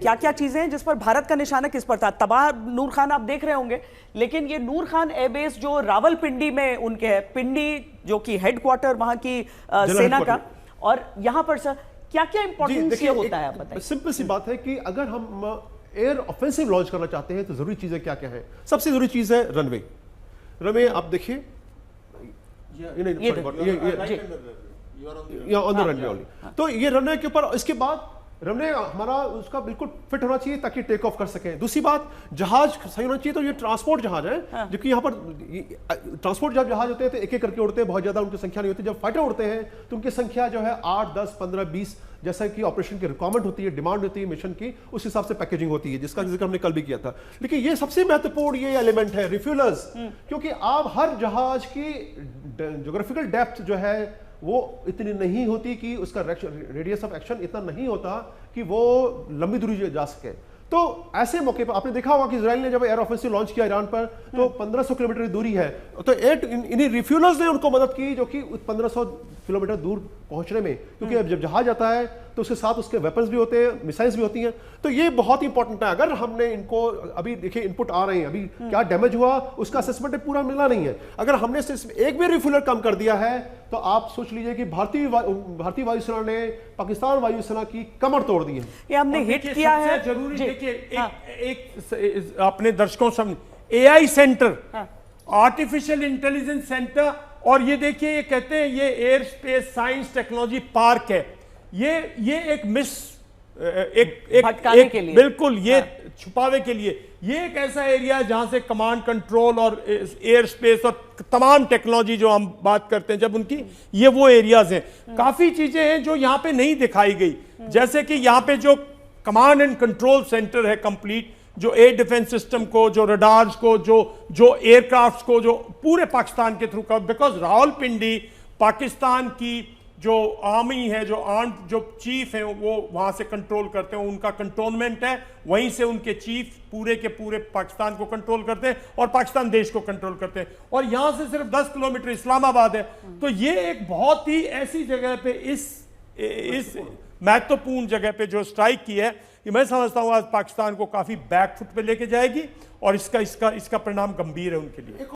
क्या क्या चीजें हैं जिस पर भारत का निशाना किस पर था? तबाह नूर खान आप देख रहे होंगे, लेकिन ये नूर खान एयरबेस जो रावलपिंडी में उनके है, पिंडी जो कि हेडक्वार्टर वहां की सेना का, और यहां पर सर क्या क्या इंपॉर्टेंस ये होता है, आप बताइए। सिंपल सी बात है कि अगर हम एयर ऑफेंसिव लॉन्च करना चाहते हैं तो जरूरी चीजें क्या क्या है। सबसे जरूरी चीज है रनवे। रनवे आप देखिए, तो ये रनवे के ऊपर, इसके बाद रनवे हमारा उसका बिल्कुल फिट होना चाहिए ताकि टेक ऑफ कर सके। दूसरी बात, जहाज सही होना चाहिए। तो ये ट्रांसपोर्ट जहाज है, जबकि यहाँ पर ट्रांसपोर्ट जब जहाज होते हैं तो एक एक करके उड़ते हैं, बहुत ज्यादा उनकी संख्या नहीं होती। जब फाइटर उड़ते हैं तो उनकी संख्या जो है 8, 10, 15, 20 जैसा कि ऑपरेशन की रिक्वायरमेंट होती है, डिमांड होती है मिशन की, उस हिसाब से पैकेजिंग होती है, जिसका जिक्र हमने कल भी किया था। लेकिन ये सबसे महत्वपूर्ण ये एलिमेंट है रिफ्यूलर्स, क्योंकि आप हर जहाज की ज्योग्राफिकल डेप्थ जो है वो इतनी नहीं होती कि उसका रेडियस ऑफ एक्शन इतना नहीं होता कि वो लंबी दूरी जा सके। तो ऐसे मौके पर आपने देखा होगा कि इजराइल ने जब एयर ऑफेंसिव लॉन्च किया ईरान पर, तो 1500 किलोमीटर की दूरी है, तो इन्हीं रिफ्यूलर्स ने उनको मदद की जो कि 1500 किलोमीटर दूर पहुंचने में, क्योंकि अब जब जहाज आता है तो उसके साथ उसके वेपन्स भी होते हैं, मिसाइल्स भी होती हैं। तो ये बहुत इंपॉर्टेंट है। अगर हमने इनको, अभी देखिए इनपुट आ रहे हैं, अभी क्या डैमेज हुआ उसका असेसमेंट पूरा मिला नहीं है। अगर हमने सिर्फ एक भी रिफ्यूलर कम कर दिया है तो आप सोच लीजिए कि भारतीय वायुसेना ने पाकिस्तान वायुसेना की कमर तोड़ दी है। ये हमने हिट किया है। जरूरी देखिए, एक अपने दर्शकों सामने AI centre, artificial intelligence centre, और ये देखिए ये कहते हैं ये air space science technology park है। ये एक भटकाने के लिए, बिल्कुल ये छुपावे के लिए, ये एक ऐसा एरिया है जहां से कमांड कंट्रोल और एयर स्पेस और तमाम टेक्नोलॉजी जो हम बात करते हैं, जब उनकी ये वो एरियाज हैं। काफी चीजें हैं जो यहां पे नहीं दिखाई गई, जैसे कि यहां पे जो कमांड एंड कंट्रोल सेंटर है कंप्लीट, जो एयर डिफेंस सिस्टम को, जो रडार्स को, जो एयरक्राफ्ट को, जो पूरे पाकिस्तान के थ्रू का, बिकॉज रावलपिंडी पाकिस्तान की जो आर्मी है, जो चीफ है वो वहां से कंट्रोल करते हैं, उनका कंटोनमेंट है, वहीं से उनके चीफ पूरे के पूरे पाकिस्तान को कंट्रोल करते हैं और पाकिस्तान देश को कंट्रोल करते हैं। और यहां से सिर्फ 10 किलोमीटर इस्लामाबाद है। तो ये एक बहुत ही ऐसी जगह पे इस महत्वपूर्ण जगह पे जो स्ट्राइक की है, ये मैं समझता हूं आज पाकिस्तान को काफी बैकफुट पे लेके जाएगी और इसका परिणाम गंभीर है उनके लिए।